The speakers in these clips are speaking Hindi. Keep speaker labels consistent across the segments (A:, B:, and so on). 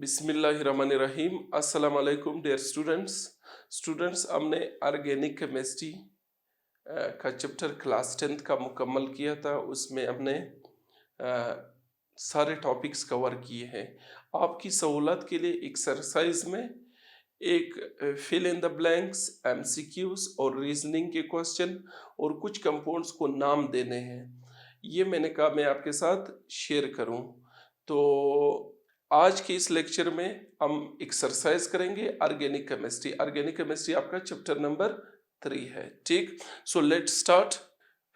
A: बिस्मिल्लाहिर्रहमानिर्रहीम। अस्सलाम वालेकुम डियर स्टूडेंट्स हमने ऑर्गेनिक केमिस्ट्री का चैप्टर क्लास 10th का मुकम्मल किया था। उसमें हमने सारे टॉपिक्स कवर किए हैं। आपकी सहूलत के लिए एक्सरसाइज में एक fill in the blanks, MCQs और रीजनिंग के क्वेश्चन और कुछ कंपाउंड्स को नाम देने हैं। ये मैंने कहा मैं आपके साथ शेयर करूं। तो आज के इस लेक्चर में हम एक्सरसाइज करेंगे ऑर्गेनिक केमिस्ट्री। ऑर्गेनिक केमिस्ट्री आपका चैप्टर नंबर 3 है। ठीक, सो लेट स्टार्ट।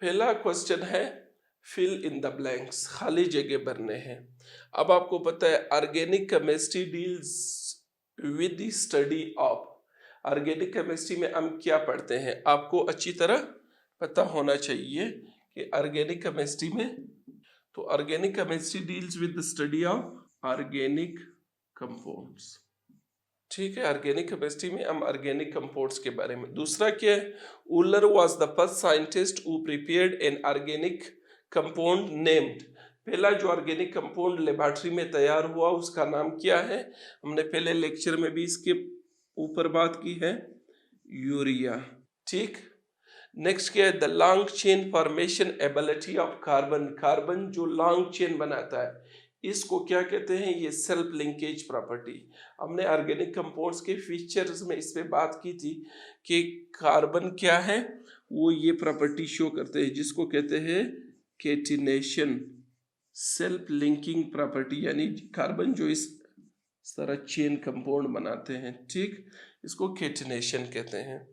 A: पहला क्वेश्चन है फिल इन द ब्लैंक्स, खाली जगह भरने हैं। अब आपको पता है organic chemistry deals with the study of. Organic chemistry में हम क्या पढ़ते हैं आपको अच्छी तरह पता होना चाहिए कि ऑर्गेनिक केमिस्ट्री में, तो organic chemistry deals with the study of organic compounds. ठीक है, ऑर्गेनिक केमिस्ट्री में हम ऑर्गेनिक कंपाउंड्स के बारे में। दूसरा क्या है, Wohler was the first scientist who prepared an organic compound named. पहला जो ऑर्गेनिक कंपाउंड लेबोरेटरी में तैयार हुआ उसका नाम क्या है, हमने पहले लेक्चर में भी इसके ऊपर बात की है, यूरिया। ठीक, नेक्स्ट क्या है, the long chain formation ability of carbon. Carbon जो लॉन्ग चेन बनाता है इसको क्या कहते हैं, ये सेल्फ लिंकेज प्रॉपर्टी। हमने ऑर्गेनिक कंपाउंड्स के फीचर्स में इस पे बात की थी कि कार्बन क्या है, वो ये प्रॉपर्टी शो करते हैं जिसको कहते हैं केटिनेशन, सेल्फ लिंकिंग प्रॉपर्टी। यानी कार्बन जो इस तरह चेन कंपाउंड बनाते हैं, ठीक, इसको केटिनेशन कहते हैं।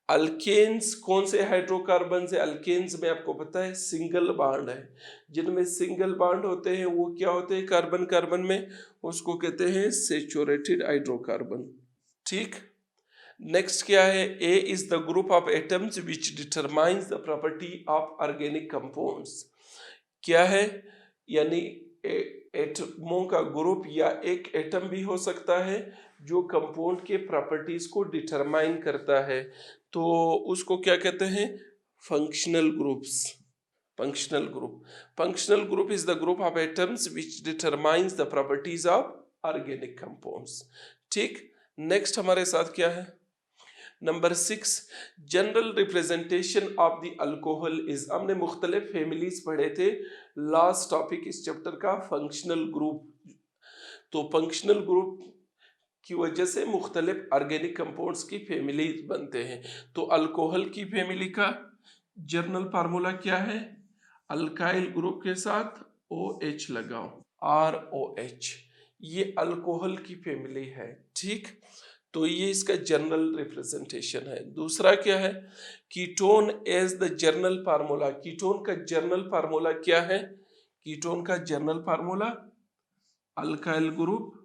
A: अल्केन्स कौन से हाइड्रोकार्बन है, अल्केन्स में आपको पता है सिंगल बॉन्ड है। जिनमें सिंगल बॉन्ड होते हैं वो क्या होते हैं कार्बन कार्बन में, उसको कहते हैं सैचुरेटेड हाइड्रोकार्बन। ठीक, नेक्स्ट क्या है, A is the group of atoms which determines the property of organic compounds. क्या है, यानी एटमों का ग्रुप या एक एटम भी हो सकता है जो कंपाउंड के प्रॉपर्टीज को डिटरमाइन करता है, तो उसको क्या कहते हैं, functional groups. Functional group is the group of atoms which determines the properties of organic compounds. ठीक, नेक्स्ट हमारे साथ क्या है, number 6, general representation of the alcohol is. हमने मुख्तलिफ फैमिलीज पढ़े थे, लास्ट टॉपिक इस चैप्टर का फंक्शनल ग्रुप। तो फंक्शनल ग्रुप की वजह से मुख्तलिफ ऑर्गेनिक कंपाउंड्स की फैमिली बनते हैं। तो अल्कोहल की फैमिली का जनरल फार्मूला क्या है, अल्काइल ग्रुप के साथ OH लगाओ, ROH, ये अल्कोहल की फैमिली है। ठीक, तो ये इसका जनरल रिप्रेजेंटेशन है। दूसरा क्या है, ketone as the general formula. Ketone का जनरल फार्मूला क्या है, कीटोन का जनरल फार्मूला अल्काइल ग्रुप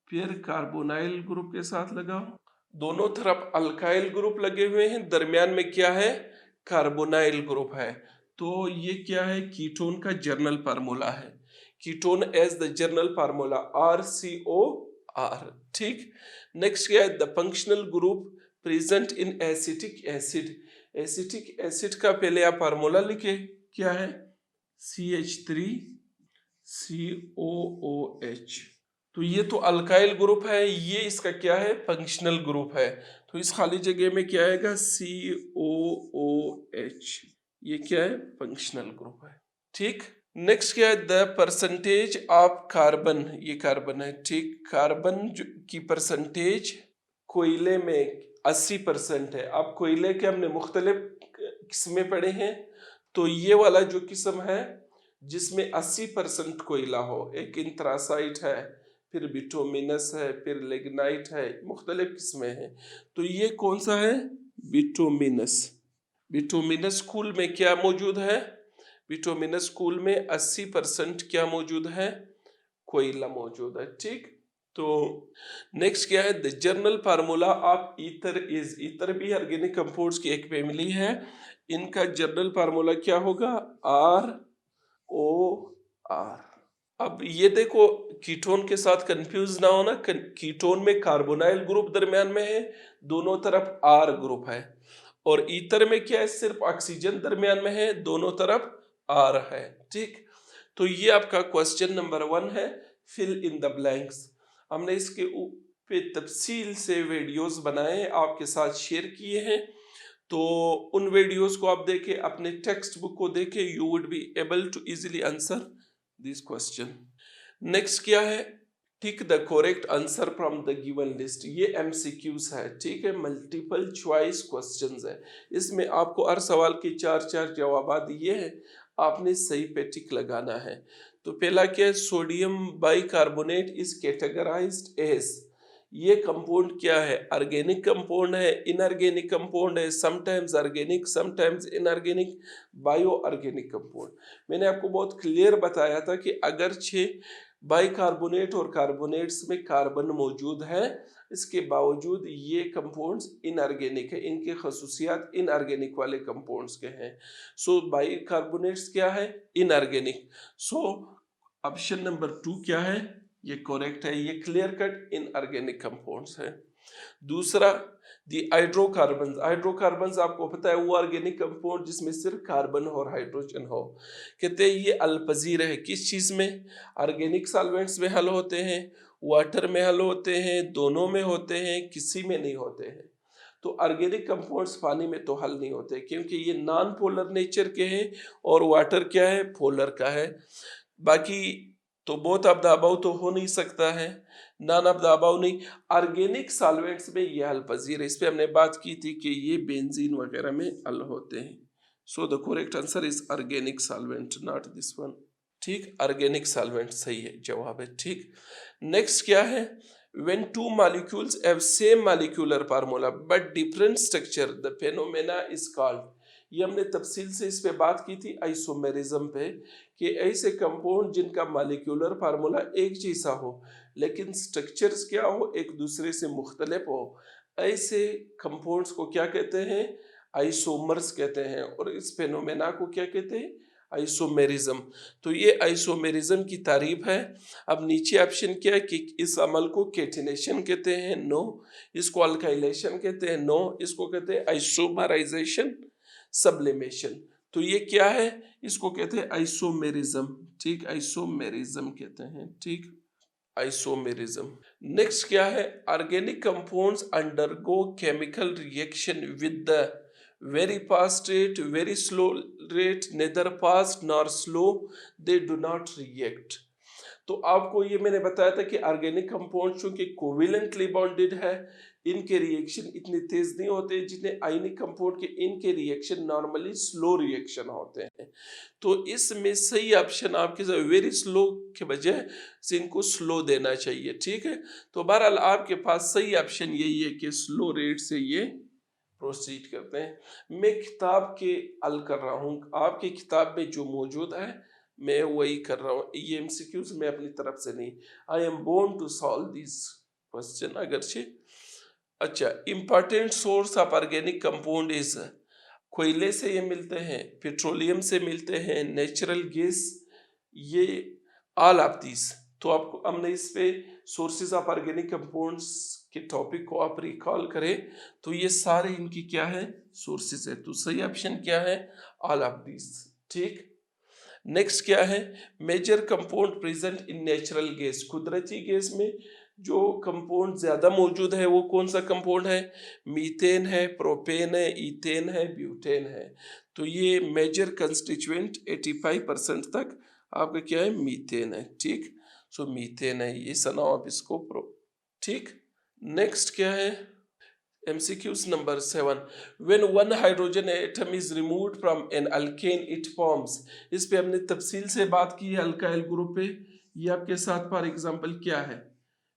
A: फिर कार्बोनाइल ग्रुप के साथ लगाओ, दोनों तरफ अल्काइल ग्रुप लगे हुए हैं, दरमियान में क्या है, कार्बोनाइल ग्रुप है। तो ये क्या है, कीटोन का जनरल फार्मूला है। Ketone as the general formula RCOR। ठीक, नेक्स्ट क्या है, the functional group present in acetic acid. Acetic acid का पहले आप फार्मूला लिखे, क्या है, CH3COOH। तो ये तो अल्काइल ग्रुप है, ये इसका क्या है, फंक्शनल ग्रुप है। तो इस खाली जगह में क्या आएगा, COOH, ये क्या है, फंक्शनल ग्रुप है। ठीक, नेक्स्ट क्या है, द परसेंटेज ऑफ कार्बन, ये कार्बन है। ठीक, कार्बन की परसेंटेज कोयले में 80% है। अब कोयले के हमने मुख्तलिफ किस्में पढ़े हैं, तो ये वाला जो किस्म है जिसमें 80% कोयला हो, एक इंथ्रासाइट है, फिर बिटुमिनस है, फिर लिग्नाइट है, मुख्तलिफ किस्में हैं। तो ये कौन सा है, बिटुमिनस। बिटुमिनस कूल में क्या मौजूद है, बिटुमिनस कूल में 80% क्या मौजूद है, कोयला मौजूद है। ठीक, तो नेक्स्ट क्या है, the general formula of ether is. Ether भी ऑर्गेनिक कंपाउंड्स की एक फैमिली है, इनका जनरल फार्मूला क्या होगा, ROR। अब ये देखो, कीटोन के साथ कंफ्यूज ना होना, कीटोन में कार्बोनाइल ग्रुप दरमियान में है, दोनों तरफ R ग्रुप है, और ईथर में क्या है, सिर्फ ऑक्सीजन दरमियान में है, दोनों तरफ R है। ठीक, तो ये आपका क्वेश्चन नंबर 1 है, फिल इन द ब्लैंक्स। हमने इसके पे तफसील से वीडियोस बनाए, आपके साथ शेयर किए हैं। तो उन वीडियोस को आप देखें, अपने टेक्स्ट बुक को देखें, you would be able to easily answer this question. Next क्या है, tick the correct answer from the given list. ये एमसीक्यूज है, ठीक है, मल्टीपल चॉइस क्वेश्चंस है। इसमें आपको हर सवाल के 4-4 जवाब दिए हैं, आपने सही पे टिक लगाना है। तो पहला क्या है, sodium bicarbonate is categorised as. ये कंपाउंड क्या है, ऑर्गेनिक कंपाउंड है, इनऑर्गेनिक कंपाउंड है, sometimes organic sometimes inorganic, bio organic compound. मैंने आपको बहुत क्लियर बताया था कि अगरचे बाइकार्बोनेट और कार्बोनेट्स में कार्बन मौजूद है, इसके बावजूद ये कंपाउंड्स इनऑर्गेनिक है, इनके खसूसियात इनऑर्गेनिक वाले कंपाउंड्स के हैं। सो बाइकार्बोनेट्स क्या है, इनऑर्गेनिक। सो ऑप्शन नंबर 2 क्या है, ये करेक्ट है, ये क्लियर कट इनऑर्गेनिक कंपाउंड्स है। दूसरा, दी हाइड्रोकार्बन। हाइड्रोकार्बन आपको पता है वो ऑर्गेनिक कंपाउंड जिसमें सिर्फ कार्बन और हाइड्रोजन हो। कहते हैं ये अल्पजीर है, किस चीज में, ऑर्गेनिक सॉल्वेंट्स में हल होते हैं, वाटर में हल होते हैं, दोनों में होते हैं, किसी में नहीं होते हैं। तो ऑर्गेनिक कंपाउंड्स पानी में तो हल नहीं होते क्योंकि ये नॉन पोलर नेचर के हैं, और वाटर क्या है, पोलर का है। बाकी तो बोथ ऑफ द अबव तो हो नहीं सकता है, नॉन ऑफ द अबव नहीं। ऑर्गेनिक सॉल्वेंट्स में ये हल पजीर है, इस पे हमने बात की थी कि ये बेंजीन वगैरह में हल होते हैं। So the correct answer is organic solvent, not this one. ठीक, ऑर्गेनिक सॉल्वेंट सही है, जवाब है ठीक। नेक्स्ट क्या है, when two molecules have same molecular formula but different structure the phenomena is called। ये हमने तफसील से इस पे बात की थी आइसोमेरिज्म पे, कि ऐसे कंपाउंड जिनका मॉलिक्यूलर फार्मूला एक जैसा हो लेकिन स्ट्रक्चर्स क्या हो, एक दूसरे से मुख्तलिफ हो, ऐसे कंपाउंड्स को क्या कहते हैं, आइसोमर्स कहते हैं। और इस फेनोमेना को क्या कहते हैं, आइसोमेरिज्म। तो ये आइसोमेरिज्म की तारीफ है। अब नीचे ऑप्शन क्या है कि इस अमल को केटिनेशन कहते हैं, नो। इसको अल्काइलेशन कहते हैं, नो। इसको कहते हैं आइसोमराइजेशन, सब्लिमेशन। तो ये क्या है, इसको कहते हैं आइसोमेरिज्म, ठीक, आइसोमेरिज्म कहते हैं, ठीक, आइसोमेरिज्म। नेक्स्ट क्या है, organic compounds undergo chemical reaction with the very fast rate, very slow rate, neither fast nor slow, they do not react। तो आपको ये मैंने बताया था कि ऑर्गेनिक कंपाउंड चूंकि कोवेलेंटली बॉन्डेड है, इनके रिएक्शन इतने तेज नहीं होते जितने आयनिक कंपाउंड के, इनके रिएक्शन नॉर्मली स्लो रिएक्शन होते हैं। तो इसमें सही ऑप्शन आपके वेरी स्लो के बजाय से इनको स्लो देना चाहिए, ठीक है। तो बहरहाल आपके पास सही ऑप्शन यही है कि स्लो रेट से ये प्रोसीड करते हैं। मैं किताब के हल कर रहा हूँ, आपकी किताब में जो मौजूद है मैं वही कर रहा हूँ, ये एमसीक्यूज मैं अपनी तरफ से नहीं। I am born to solve this question अगरचे। अच्छा, important source of organic compound is, कोयले से ये मिलते हैं, पेट्रोलियम से मिलते हैं, नेचुरल गैस, ये ऑल ऑफ दिस। तो आपको हमने इस पे सोर्सेज ऑफ ऑर्गेनिक कंपाउंड्स के टॉपिक को आप रिकॉल करें तो ये सारे इनकी क्या है, सोर्सेज है। तो सही ऑप्शन क्या है, ऑल ऑफ दिस, ठीक। नेक्स्ट क्या है, major compound present in natural gas. कुदरती गैस में जो कंपाउंड ज्यादा मौजूद है वो कौन सा कंपाउंड है, मीथेन है, प्रोपेन है, इथेन है, ब्यूटेन है। तो ये मेजर कंस्टिट्यूएंट 85% तक आपका क्या है, मीथेन है, ठीक। सो मीथेन है, ये सनाओ आप इसको ठीक। नेक्स्ट क्या है, MCQs number 7, when one hydrogen atom is removed from an alkane it forms। इस पे हमने तफसील से बात की है अल्काइल ग्रुप पे। ये आपके साथ फॉर एग्जांपल क्या है,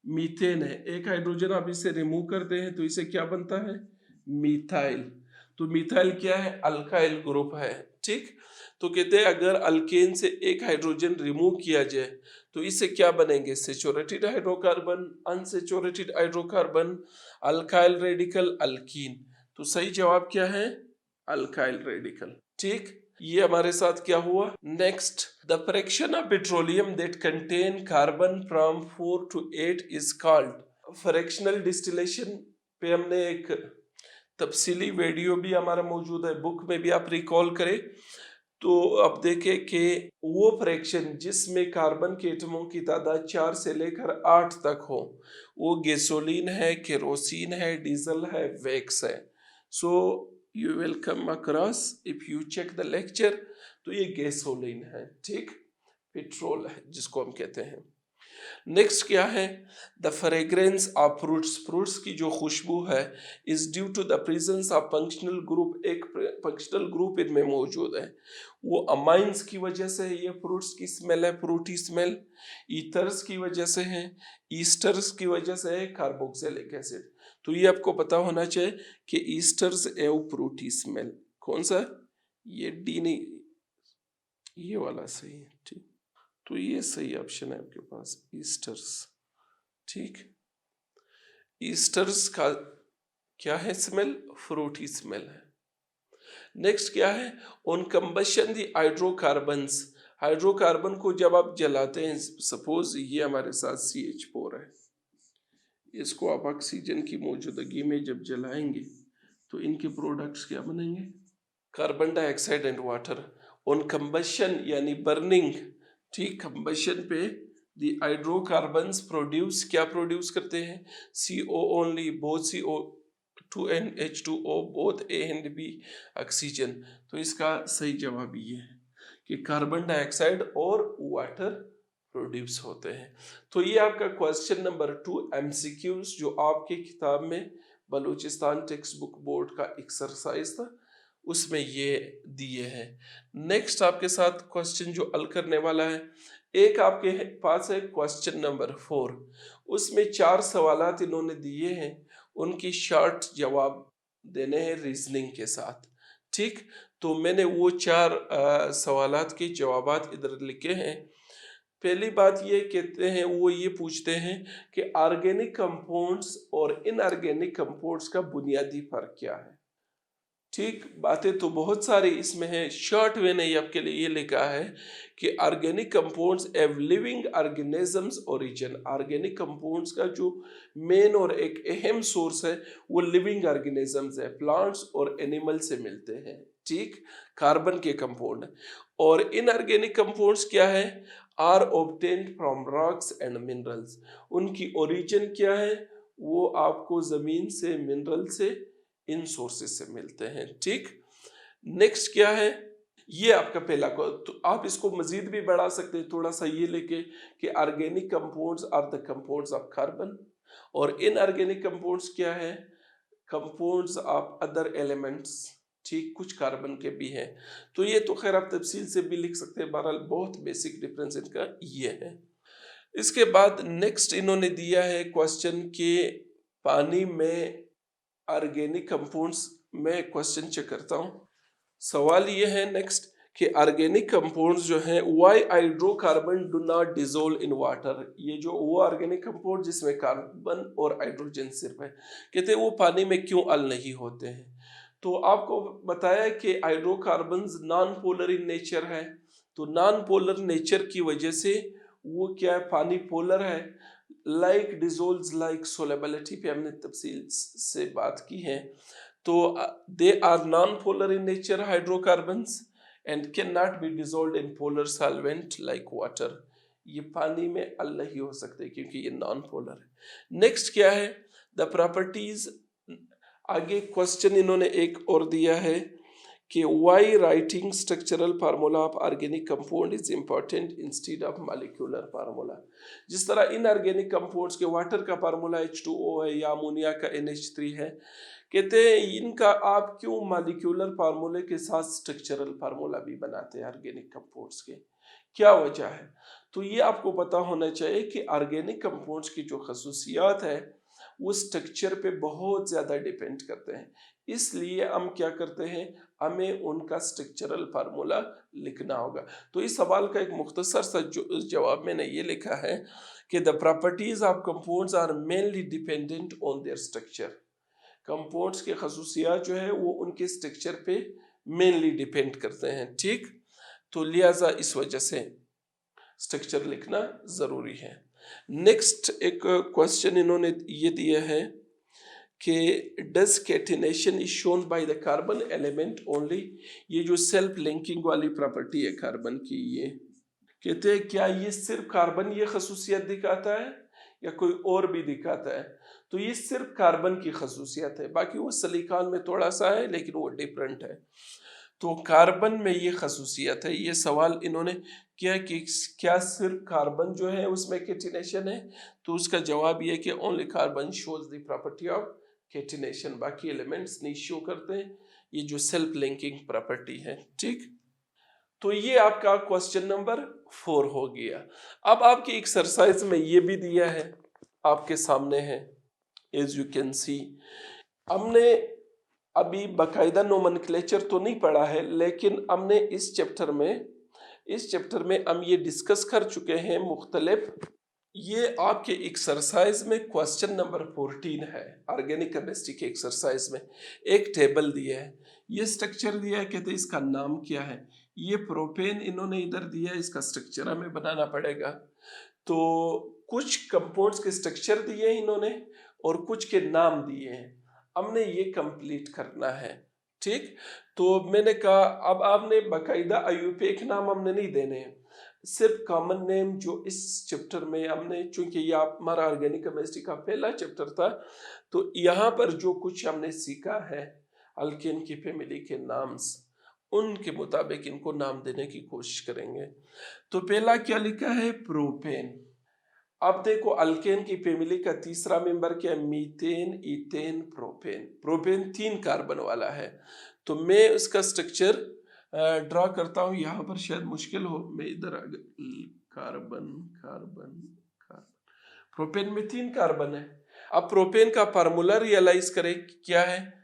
A: मीथेन है, एक हाइड्रोजन आप इसे रिमूव करते हैं तो इसे क्या बनता है, मीथाइल। तो मिथाइल क्या है, अल्काइल ग्रुप है, ठीक। तो कहते हैं अगर अल्केन से एक हाइड्रोजन रिमूव किया जाए तो इससे क्या बनेंगे, saturated hydrocarbon, unsaturated hydrocarbon, alkyl radical, alkyne. तो सही जवाब क्या है, अल्काइल रेडिकल, ठीक। ये हमारे साथ क्या हुआ। Next, the fraction of petroleum that contain carbon from 4 to 8 is called. Fractional distillation पे हमने एक तफसीली वीडियो भी हमारा मौजूद है, बुक में भी आप रिकॉल करें। तो अब देखें कि वो फ्रैक्शन जिसमें कार्बन के एटमों की तादाद 4 से लेकर 8 तक हो, वो गैसोलीन है, केरोसिन है, डीजल है, वैक्स है। So you will come across if you check the lecture, तो ये गैसोलीन है, ठीक, पेट्रोल है जिसको हम कहते हैं। नेक्स्ट क्या है, the fragrance of fruits, fruits की जो खुशबू है is due to the presence of functional group, एक फंक्शनल ग्रुप इनमें मौजूद है, वो अमाइंस की वजह से है, ये फ्रूट्स की स्मेल है, फ्रूटी स्मेल, ईथर्स की वजह से है, ईस्टर्स की वजह से है, कार्बोक्सिलिक एसिड। तो ये आपको पता होना चाहिए कि ईस्टर्स एव फ्रूटी स्मेल कौन सा, ये डी नहीं, ये वाला सही है, ठीक, तो ये सही ऑप्शन है आपके पास, ईस्टर्स, ठीक। ईस्टर्स का क्या है स्मेल, फ्रूटी स्मेल है। नेक्स्ट क्या है, on combustion the hydrocarbons, hydrocarbon को जब आप जलाते हैं, सपोज ये हमारे साथ CH4 है, इसको आप ऑक्सीजन की मौजूदगी में जब जलाएंगे तो इनके प्रोडक्ट्स क्या बनेंगे, carbon dioxide and water. On combustion यानी बर्निंग, ठीक, कंबशन पे दी हाइड्रोकार्बन्स प्रोड्यूस, क्या प्रोड्यूस करते हैं, CO only, both CO2 and H2O, both A and B, oxygen. तो इसका सही जवाब ये है कि कार्बन डाइऑक्साइड और वाटर प्रोड्यूस होते हैं। तो ये आपका क्वेश्चन नंबर 2 MCQs जो आपके किताब में बलूचिस्तान टेक्स्ट बुक बोर्ड का एक्सरसाइज था उसमें ये दिए हैं। नेक्स्ट आपके साथ क्वेश्चन जो हल करने वाला है, एक आपके पास है क्वेश्चन नंबर 4, उसमें 4 सवालात इन्होंने दिए हैं, उनकी शॉर्ट जवाब देने हैं रीजनिंग के साथ, ठीक। तो मैंने वो 4 सवालात के जवाबात इधर लिखे हैं। पहली बात ये कहते हैं, वो ये पूछते हैं कि ऑर्गेनिक कंपाउंड्स और इनऑर्गेनिक कंपाउंड्स का बुनियादी फर्क क्या है, ठीक। बातें तो बहुत सारी इसमें है, शॉर्ट वे ने आपके लिए ये लिखा है कि ऑर्गेनिक कंपाउंड्स एव living organisms origin, organic compounds का जो मेन और एक अहम सोर्स है वो लिविंग ऑर्गेनिजम्स है, प्लांट्स और एनिमल से मिलते हैं, ठीक, कार्बन के कंपाउंड। और इनऑर्गेनिक कंपाउंड्स क्या है, are obtained from rocks and minerals, उनकी ओरिजिन क्या है, वो आपको जमीन से, मिनरल से, इन सोर्सेस से मिलते हैं, ठीक। नेक्स्ट क्या है, ये आपका पहला को, तो आप इसको मजीद भी बढ़ा सकते हैं थोड़ा सा ये लेके कि organic compounds are the compounds of carbon, और इनऑर्गेनिक कंपाउंड्स क्या है, कंपाउंड्स ऑफ अदर एलिमेंट्स, ठीक, कुछ कार्बन के भी हैं। तो ये तो खैर आप तफसील से भी लिख सकते हैं, बहरहाल बहुत बेसिक डिफरेंस इनका ये है। इसके बाद नेक्स्ट इन्होंने दिया है क्वेश्चन के पानी में ऑर्गेनिक कंपाउंड्स में, क्वेश्चन चेक करता हूँ। सवाल ये है नेक्स्ट कि ऑर्गेनिक कंपाउंड्स जो हैं, why hydrocarbon do not dissolve in water, ये जो वो ऑर्गेनिक कंपाउंड जिसमें कार्बन और हाइड्रोजन सिर्फ है, कहते हैं वो पानी में क्यों हल नहीं होते हैं। तो आपको बताया कि hydrocarbons non polar in nature है, तो नॉन पोलर नेचर की वजह से वो क्या है, पानी पोलर है, लाइक डिसॉल्व्स लाइक सोलेबिलिटी पे हमने तफसील से बात की है। तो they are non polar in nature hydrocarbons and can not be dissolved in polar solvent like water, ये पानी में हल नहीं हो सकते क्योंकि ये नॉन पोलर है। नेक्स्ट क्या है, द प्रॉपर्टीज, आगे क्वेश्चन इन्होंने एक और दिया है कि why writing structural formula of organic compound is important instead of molecular formula. जिस तरह इनऑर्गेनिक कंपाउंड्स के वाटर का फार्मूला H2O है या अमोनिया का NH3 है, कहते हैं इनका आप क्यों मॉलिक्यूलर फार्मूले के साथ स्ट्रक्चरल फार्मूला भी बनाते हैं ऑर्गेनिक कंपाउंड्स के, क्या वजह है। तो ये आपको पता होना चाहिए कि ऑर्गेनिक कंपाउंड्स की जो खसूसियात है वो स्ट्रक्चर पे बहुत ज़्यादा डिपेंड करते हैं, इसलिए हम क्या करते हैं, हमें उनका स्ट्रक्चरल फार्मूला लिखना होगा। तो इस सवाल का एक मुख्तसर सा जवाब मैंने ये लिखा है कि the properties of compounds are mainly dependent on their structure, compounds के खसूसियात जो है वो उनके स्ट्रक्चर पे मेनली डिपेंड करते हैं, ठीक। तो लिहाजा इस वजह से स्ट्रक्चर लिखना ज़रूरी है। नेक्स्ट एक क्वेश्चन इन्होंने ये दिया है कि does catenation is shown by the carbon element only. ये जो सेल्फ लिंकिंग वाली प्रॉपर्टी है कार्बन की, ये कहते हैं क्या ये सिर्फ कार्बन ये खसूसियत दिखाता है या कोई और भी दिखाता है? तो ये सिर्फ कार्बन की खसूसियत है, बाकी वो सिलिकॉन में थोड़ा सा है लेकिन वो डिफरेंट है। तो कार्बन में ये खसूसियत है। ये सवाल इन्होंने किया कि क्या सिर्फ कार्बन जो है उसमें कैटिनेशन है, तो उसका जवाब ये कि only carbon shows the property of catenation, बाकी एलिमेंट्स नहीं शो करते हैं। ये जो सेल्फ लिंकिंग प्रॉपर्टी है, ठीक। तो ये आपका क्वेश्चन नंबर 4 हो गया। अब आपकी एक्सरसाइज में ये भी दिया है, आपके सामने है, एज यू कैन सी। हमने अभी बाकायदा नोमेनक्लेचर तो नहीं पढ़ा है, लेकिन हमने इस चैप्टर में हम ये डिस्कस कर चुके हैं मुख्तलिफ। ये आपके एक्सरसाइज में क्वेश्चन नंबर 14 है। ऑर्गेनिक केमिस्ट्री के एक्सरसाइज में एक टेबल दिया है, ये स्ट्रक्चर दिया है, कहते हैं इसका नाम क्या है। ये प्रोपेन इन्होंने इधर दिया है, इसका स्ट्रक्चर हमें बनाना पड़ेगा। तो कुछ कंपाउंड्स के स्ट्रक्चर दिए हैं इन्होंने और कुछ के नाम दिए हैं, हमने ये कंप्लीट करना है, ठीक। तो मैंने कहा अब आपने बाकायदा आईयूपीए नाम हमने नहीं देने हैं, सिर्फ कॉमन नेम जो इस चैप्टर में हमने, चूंकि ये हमारा ऑर्गेनिक केमिस्ट्री का पहला चैप्टर था, तो यहाँ पर जो कुछ हमने सीखा है अल्केन की फैमिली के नाम्स, उनके मुताबिक इनको नाम देने की कोशिश करेंगे। तो पहला क्या लिखा है, प्रोपेन। अब देखो अल्केन की फैमिली का तीसरा मेंबर क्या है, methane, ethane, propane. Propane 3 carbon वाला है, तो मैं उसका स्ट्रक्चर ड्रा करता हूं। यहाँ पर शायद मुश्किल हो, मैं इधर कार्बन कार्बन कार्बन, प्रोपेन में 3 कार्बन है। अब प्रोपेन का फार्मूला रियलाइज करें क्या है,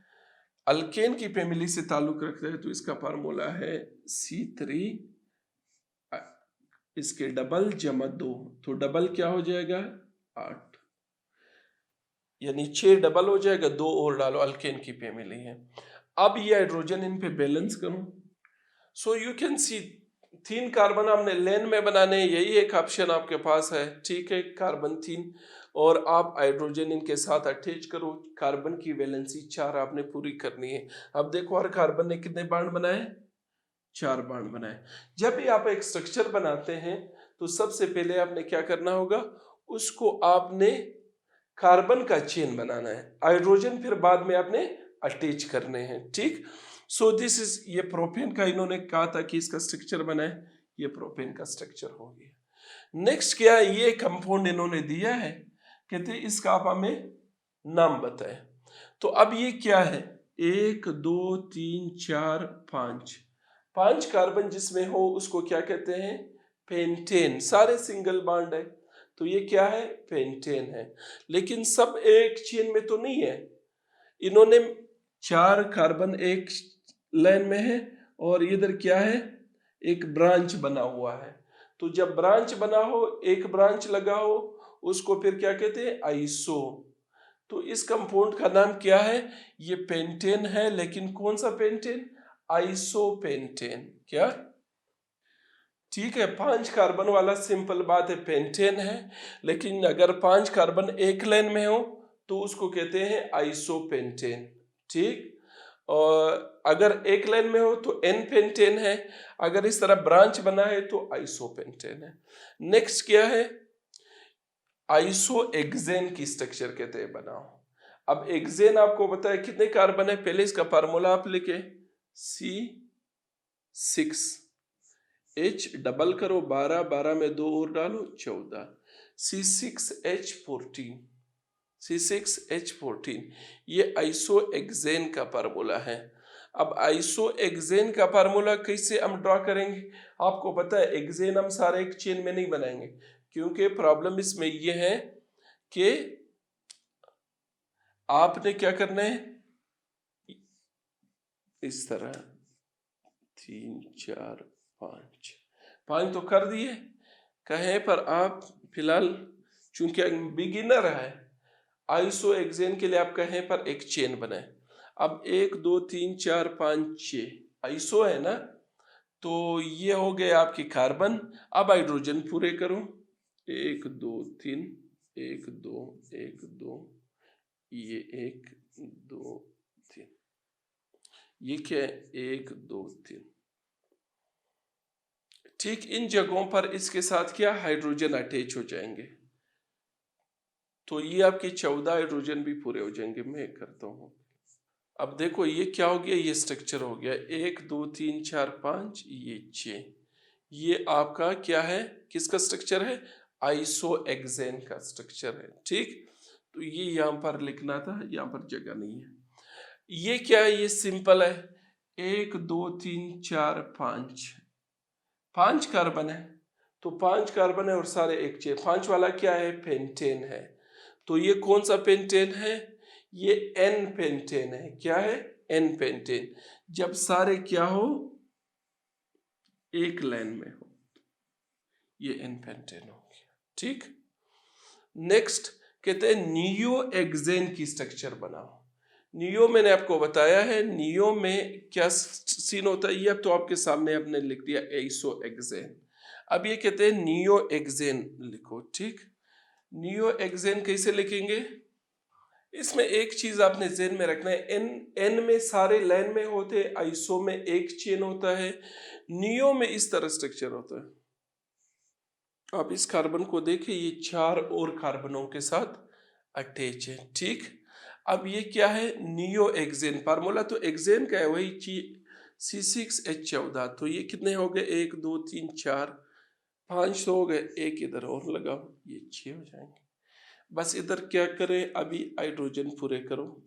A: अल्केन की फैमिली से ताल्लुक रखता है, तो इसका फार्मूला है C3, इसके डबल जमा 2, तो डबल क्या हो जाएगा 8, यानी 6 डबल हो जाएगा, 2 और डालो, अल्केन की फैमिली है। अब ये हाइड्रोजन इन पे बैलेंस करूं, so you can see 3 carbon हमने लेन में बनाने, यही एक ऑप्शन आपके पास है, ठीक है, कार्बन 3, और आप हाइड्रोजन इनके साथ अटैच करो। कार्बन की वैलेंसी 4 आपने पूरी करनी है। अब देखो हर कार्बन ने कितने बॉन्ड बनाए, 4 बॉन्ड बनाए। जब भी आप एक स्ट्रक्चर बनाते हैं तो सबसे पहले आपने क्या करना होगा, उसको आपने कार्बन का चेन बनाना है, हाइड्रोजन फिर बाद में आपने अटैच करने हैं, ठीक। सो दिस इज, ये प्रोपेन का इन्होंने कहा था कि इसका स्ट्रक्चर बनाए, ये प्रोपेन का स्ट्रक्चर हो गया। नेक्स्ट क्या है, ये कंपाउंड इन्होंने दिया है, कहते हैं इसका आप हमें नाम बताएं। तो अब ये क्या है, 1 2 3 4 5 कार्बन जिसमें हो उसको क्या कहते हैं, पेंटेन। सारे सिंगल बॉन्ड है, तो ये क्या है, पेंटेन है। लेकिन सब एक चेन में तो नहीं है, इन्होंने 4 कार्बन एक लाइन में है और इधर क्या है, एक ब्रांच बना हुआ है। तो जब ब्रांच बना हो, एक ब्रांच लगा हो, उसको फिर क्या कहते हैं, आइसो। तो इस कंपाउंड का नाम क्या है, ये पेंटेन है, लेकिन कौन सा पेंटेन, आइसोपेंटेन। क्या, ठीक है, 5 कार्बन वाला सिंपल बात है, पेंटेन है। लेकिन अगर 5 कार्बन एक लाइन में हो तो उसको कहते हैं आइसोपेंटेन, ठीक। और अगर एक लाइन में हो तो एन पेंटेन है, अगर इस तरह ब्रांच बना है तो आइसोपेंटेन है। नेक्स्ट क्या है, आइसो एक्सेन की स्ट्रक्चर कहते हैं बनाओ। अब एक्सेन आपको पता है कितने कार्बन है, पहले इसका फार्मूला आप लिखे, C6, H डबल करो 12, 12 में 2 और डालो 14, C6H14, C6H14, ये आइसो एक्सेन का फार्मूला है। अब आइसो एक्सेन का फार्मूला कैसे हम ड्रॉ करेंगे, आपको पता है एक्सेन हम सारे एक चेन में नहीं बनाएंगे, क्योंकि प्रॉब्लम इसमें ये है कि आपने क्या करना है, इस तरह 3 4 5 तो कर दिए, कहें पर आप फिलहाल चूंकि बिगिनर है, आइसो एक्सेन के लिए आप कहें पर एक चेन बनाए। अब 1 2 3 4 5 6 आइसो है ना, तो ये हो गए आपकी कार्बन। अब हाइड्रोजन पूरे करो, 1 2 3 1 2 1 2, ये 1 2 3, ये क्या है 1 2 3। ठीक इन जगहों पर इसके साथ क्या हाइड्रोजन अटैच हो जाएंगे, तो ये आपके 14 हाइड्रोजन भी पूरे हो जाएंगे। मैं करता हूँ। अब देखो ये क्या हो गया, ये स्ट्रक्चर हो गया 1 2 3 4 5, ये 6। ये आपका क्या है, किसका स्ट्रक्चर है, आइसोएक्सेन का स्ट्रक्चर है। ठीक, तो ये यहाँ पर लिखना था, यहाँ पर जगह नहीं है। ये क्या है, ये सिंपल है 1 2 3 4 5, 5 कार्बन है, तो 5 कार्बन है और सारे एक चेन। 5 वाला क्या है, पेंटेन है। तो ये कौन सा पेंटेन है, ये एन पेंटेन है। क्या है, एन पेंटेन। जब सारे क्या हो, एक लाइन में हो, ये एन पेंटेन हो गया। ठीक, नेक्स्ट कहते हैं नियो एक्सेन की स्ट्रक्चर बनाओ। नियो मैंने आपको बताया है, नियो में क्या सीन होता है, ये अब तो आपके सामने आपने लिख दिया आइसो एक्सेन। अब ये कहते हैं नियो एक्सेन लिखो। ठीक, नियो एक्सेन कैसे लिखेंगे, इसमें एक चीज आपने ज़हन में रखना है, एन एन में सारे लाइन में होते हैं, आइसो में एक चेन होता है, नियो में इस तरह स्ट्रक्चर होता है। आप इस कार्बन को देखिए, ये 4 और कार्बनों के साथ अटैच है। ठीक, अब ये क्या है, नियो एक्सेन। फार्मूला तो एक्सेन का है वही C6H14। तो ये कितने हो गए, 1 2 3 4 5 तो हो गए, एक इधर और लगाओ, ये 6 हो जाएंगे। बस इधर क्या करें, अभी हाइड्रोजन पूरे करो।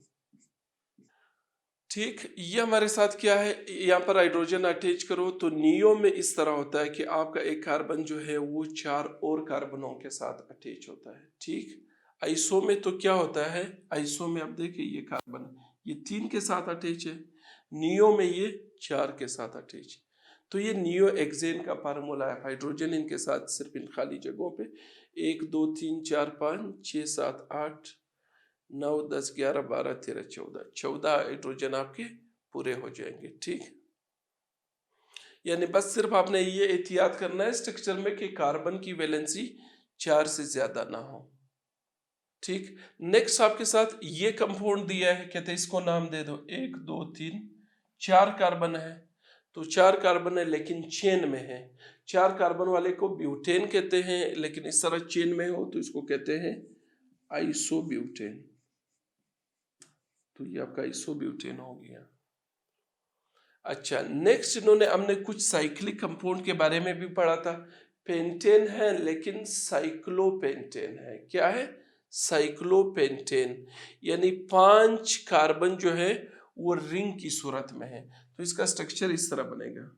A: ठीक, ये हमारे साथ क्या है, यहाँ पर हाइड्रोजन अटैच करो। तो नियो में इस तरह होता है कि आपका एक कार्बन जो है वो 4 और कार्बनों के साथ अटैच होता है। ठीक, आइसो में तो क्या होता है, आइसो में आप देखिए ये कार्बन ये 3 के साथ अटैच है, नियो में ये 4 के साथ अटैच है। तो ये नियो एक्सेन का फार्मूला है। हाइड्रोजन इनके साथ सिर्फ इन खाली जगहों पे 1 2 3 4 5 6 7 8 9 10 11 12 13 14 हाइड्रोजन आपके पूरे हो जाएंगे। ठीक, यानी बस सिर्फ आपने ये एहतियात करना है स्ट्रक्चर में कि कार्बन की वैलेंसी 4 से ज्यादा ना हो। ठीक, नेक्स्ट आपके साथ ये कंपाउंड दिया है, कहते हैं इसको नाम दे दो 1 2 3 4 कार्बन है। तो 4 कार्बन है लेकिन चेन में है। 4 कार्बन वाले को ब्यूटेन कहते हैं, लेकिन इस तरह चेन में हो तो इसको कहते हैं आइसोब्यूटेन। तो ये आपका आइसोब्यूटेन हो गया। अच्छा, नेक्स्ट इन्होंने हमने कुछ साइक्लिक कंपाउंड के बारे में भी पढ़ा था। पेंटेन है लेकिन साइक्लोपेंटेन है। क्या है, साइक्लोपेंटेन, यानी 5 कार्बन जो है वो रिंग की सूरत में है। तो इसका स्ट्रक्चर इस तरह बनेगा।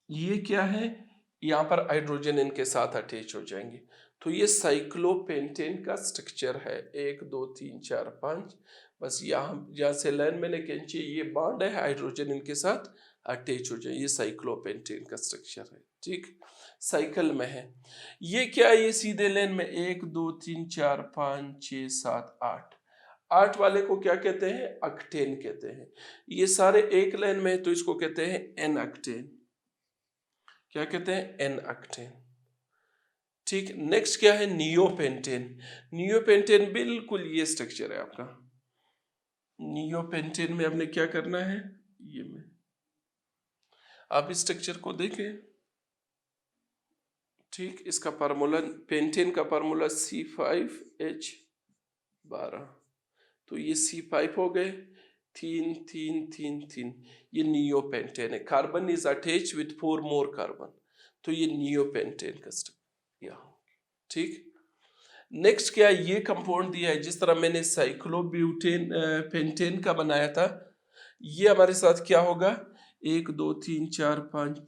A: ये क्या है, यहाँ पर हाइड्रोजन इनके साथ अटैच हो जाएंगे। तो ये साइक्लोपेंटेन का स्ट्रक्चर है 1 2 3 4 5। बस यहाँ जहाँ से लाइन मैंने खींची, ये बॉन्ड है, हाइड्रोजन इनके साथ अटैच हो जाए, ये साइक्लोपेंटेन का स्ट्रक्चर है। ठीक, साइकिल में है। ये क्या है, ये सीधे लाइन में 1 2 3 4 5 6 7 8। 8 वाले को क्या कहते हैं, अक्टेन कहते हैं। ये सारे एक लाइन में है तो इसको कहते हैं एन अक्टेन। क्या कहते हैं, एन अक्टेन। ठीक, नेक्स्ट क्या है, नियोपेंटेन। नियोपेंटेन बिल्कुल ये स्ट्रक्चर है आपका। नियोपेंटेन में आपने क्या करना है, ये में आप इस स्ट्रक्चर को देखें। ठीक, इसका फार्मूला, पेंटेन का फार्मूला C5H12। तो ये C5 हो गए, 3 3 3 3। ये नियोपेंटेन है। Carbon is attach with 4 more carbon, तो ये नियोपेंटेन का स्ट्रक्चर। ठीक, नेक्स्ट क्या, ये कंपाउंड दिया है जिस तरह मैंने साइक्लोब्यूटेन पेंटेन का बनाया था। ये हमारे साथ क्या होगा, 1 2 3 4 5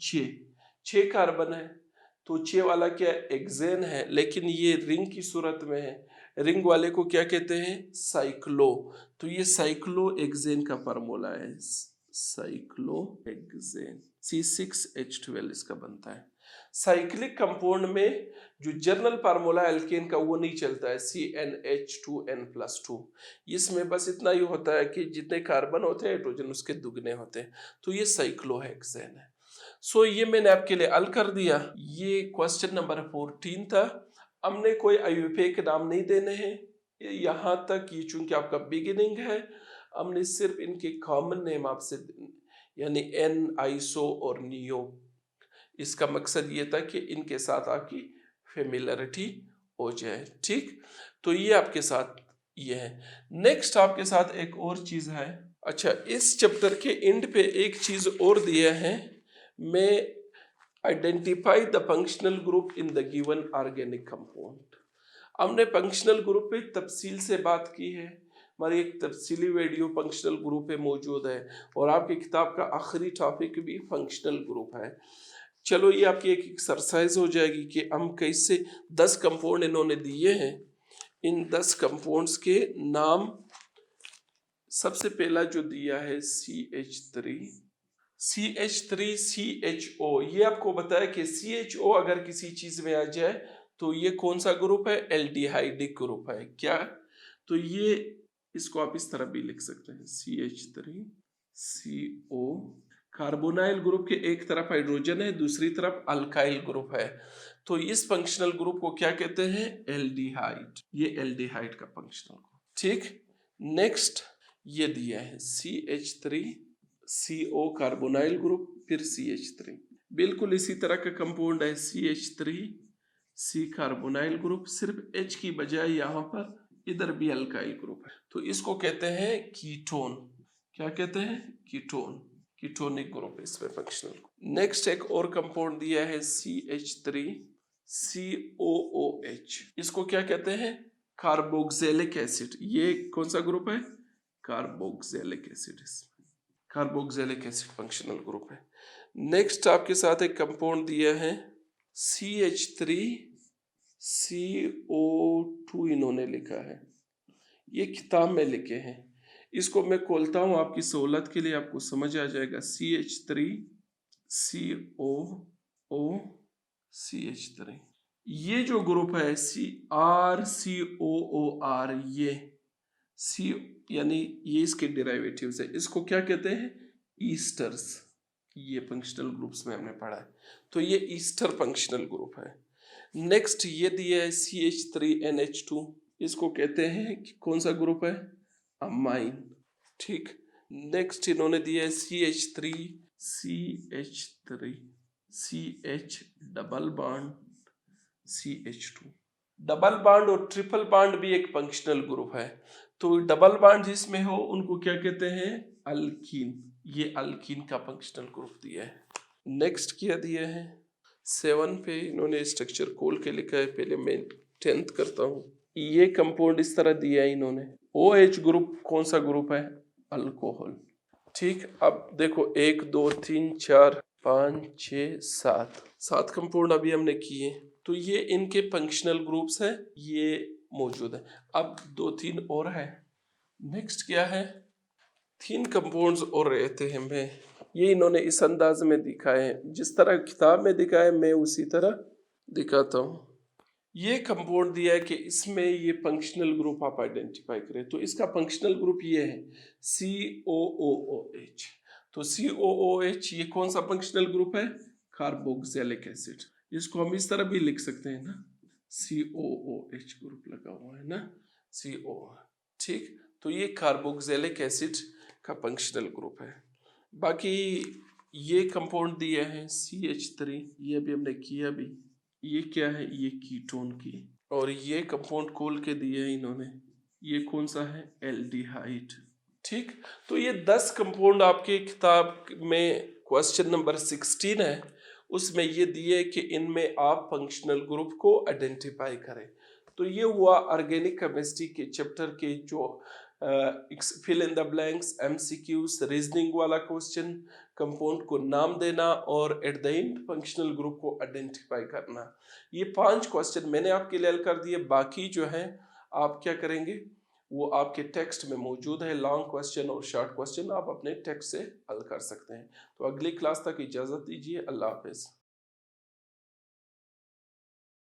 A: 6 कार्बन है। तो 6 वाला क्या एक्सेन है, लेकिन ये रिंग की सूरत में है। रिंग वाले को क्या कहते हैं, साइक्लो। तो ये साइक्लो एक्सेन का फार्मूला है, साइक्लो एक्सेन। C6H12 इसका बनता है। साइक्लिक कंपाउंड में जो जर्नल फार्मूला एल्केन का वो नहीं चलता है, CnH2n+2। इसमें बस इतना ही होता है कि जितने कार्बन होते हैं हाइड्रोजन उसके दुगने होते हैं। तो ये साइक्लोहेक्सेन है। सो ये मैंने आपके लिए हल कर दिया। ये क्वेश्चन नंबर 14 था। हमने कोई IUPAC के नाम नहीं देने हैं, यहाँ तक ये चूंकि आपका बिगिनिंग है, हमने सिर्फ इनके कॉमन नेम आपसे यानी एन, आइसो और नियो, इसका मकसद ये था कि इनके साथ आपकी फेमिलरिटी हो जाए। ठीक, तो ये आपके साथ ये है। नेक्स्ट आपके साथ एक और चीज है। अच्छा, इस चैप्टर के एंड पे एक चीज और दिया है, मैं identify the functional group in the given organic compound. हमने फंक्शनल ग्रुप पे तफसील से बात की है, हमारी एक तफसीली वीडियो फंक्शनल ग्रुप पे मौजूद है, और आपकी किताब का आखिरी टॉपिक भी फंक्शनल ग्रुप है। चलो, ये आपकी एक एक्सरसाइज हो जाएगी कि हम कैसे 10 कंपाउंड इन्होंने दिए हैं, इन 10 कंपाउंड्स के नाम। सबसे पहला जो दिया है CH3, CH3CHO, ये आपको बताया कि CHO अगर किसी चीज में आ जाए तो ये कौन सा ग्रुप है, एल्डिहाइडिक ग्रुप है क्या। तो ये इसको आप इस तरह भी लिख सकते हैं, CH3CO, कार्बोनाइल ग्रुप के एक तरफ हाइड्रोजन है, दूसरी तरफ अल्काइल ग्रुप है, तो इस फंक्शनल ग्रुप को क्या कहते हैं, एल्डिहाइड। ये एल्डिहाइड का फंक्शनल ग्रुप। ठीक, नेक्स्ट ये दिया है CH3CO कार्बोनाइल ग्रुप, फिर CH3, बिल्कुल इसी तरह का कंपाउंड है CH3C कार्बोनाइल ग्रुप, सिर्फ H की बजाय यहाँ पर इधर भी अल्काइल ग्रुप है, तो इसको कहते हैं कीटोन। क्या कहते हैं, कीटोन, कीटोनिक ग्रुप इसमें फंक्शनल। नेक्स्ट एक और कंपाउंड दिया है CH3COOH, इसको क्या कहते हैं, कार्बोक्सिलिक एसिड। ये कौन सा ग्रुप है, carboxylic acid, carboxylic acid functional group है। नेक्स्ट आपके साथ एक कंपाउंड दिया है CH3CO2, इन्होंने लिखा है, ये किताब में लिखे हैं, इसको मैं खोलता हूं आपकी सहूलत के लिए, आपको समझ आ जाएगा। CH3COOCH3, ये जो ग्रुप है RCOOR, ये C यानी ये इसके डेरिवेटिव्स है, इसको क्या कहते हैं, ईस्टर्स। ये फंक्शनल ग्रुप्स में हमने पढ़ा है, तो ये ईस्टर फंक्शनल ग्रुप है। नेक्स्ट ये दिया है CH3NH2, इसको कहते हैं कि कौन सा ग्रुप है, अमाइन। ठीक, नेक्स्ट इन्होंने दिया है CH3CH3CH double bond CH2। Double bond और ट्रिपल बॉन्ड भी एक फंक्शनल ग्रुप है, तो डबल बॉन्ड जिसमें हो उनको क्या कहते हैं, अल्कीन। ये अल्कीन का फंक्शनल ग्रुप दिया है। नेक्स्ट क्या दिया है, 7 पे इन्होंने स्ट्रक्चर खोल के लिखा है, पहले मैं 10th करता हूँ। ये कंपाउंड इस तरह दिया है इन्होंने, OH ग्रुप कौन सा ग्रुप है, अल्कोहल। ठीक, अब देखो 1 2 3 4 5 6 7 कंपाउंड अभी हमने किए, तो ये इनके फंक्शनल ग्रुप्स हैं, ये मौजूद है। अब 2-3 और है। नेक्स्ट क्या है, 3 कंपाउंड्स और रहते हैं हमें, ये इन्होंने इस अंदाज में दिखाए हैं, जिस तरह किताब में दिखाए मैं उसी तरह दिखाता हूँ। ये कंपाउंड दिया है कि इसमें ये फंक्शनल ग्रुप आप आइडेंटिफाई करें, तो इसका फंक्शनल ग्रुप ये है COOH। तो COOH ये कौन सा फंक्शनल ग्रुप है, कार्बोक्सिलिक एसिड। इसको हम इस तरह भी लिख सकते हैं ना, COOH ग्रुप लगा हुआ है ना, CO। ठीक, तो ये कार्बोक्सिलिक एसिड का फंक्शनल ग्रुप है। बाकी ये कंपाउंड दिया है CH3, ये भी हमने किया भी, ये क्या है, ये कीटोन की। और ये कंपाउंड खोल के दिया है इन्होंने, ये कौन सा है, एल्डिहाइड। ठीक, तो ये 10 कंपाउंड आपके किताब में क्वेश्चन नंबर 16 है, उसमें ये दिए कि इनमें आप फंक्शनल ग्रुप को आइडेंटिफाई करें। तो ये हुआ ऑर्गेनिक केमिस्ट्री के चैप्टर के जो fill in the blanks, MCQs, reasoning वाला क्वेश्चन, कंपाउंड को नाम देना और at the end functional group को आइडेंटिफाई करना। ये 5 क्वेश्चन मैंने आपके लिए हल कर दिए, बाकी जो है आप क्या करेंगे, वो आपके टेक्स्ट में मौजूद है, लॉन्ग क्वेश्चन और शॉर्ट क्वेश्चन आप अपने टेक्स्ट से हल कर सकते हैं। तो अगली क्लास तक इजाज़त दीजिए, अल्लाह हाफिज़।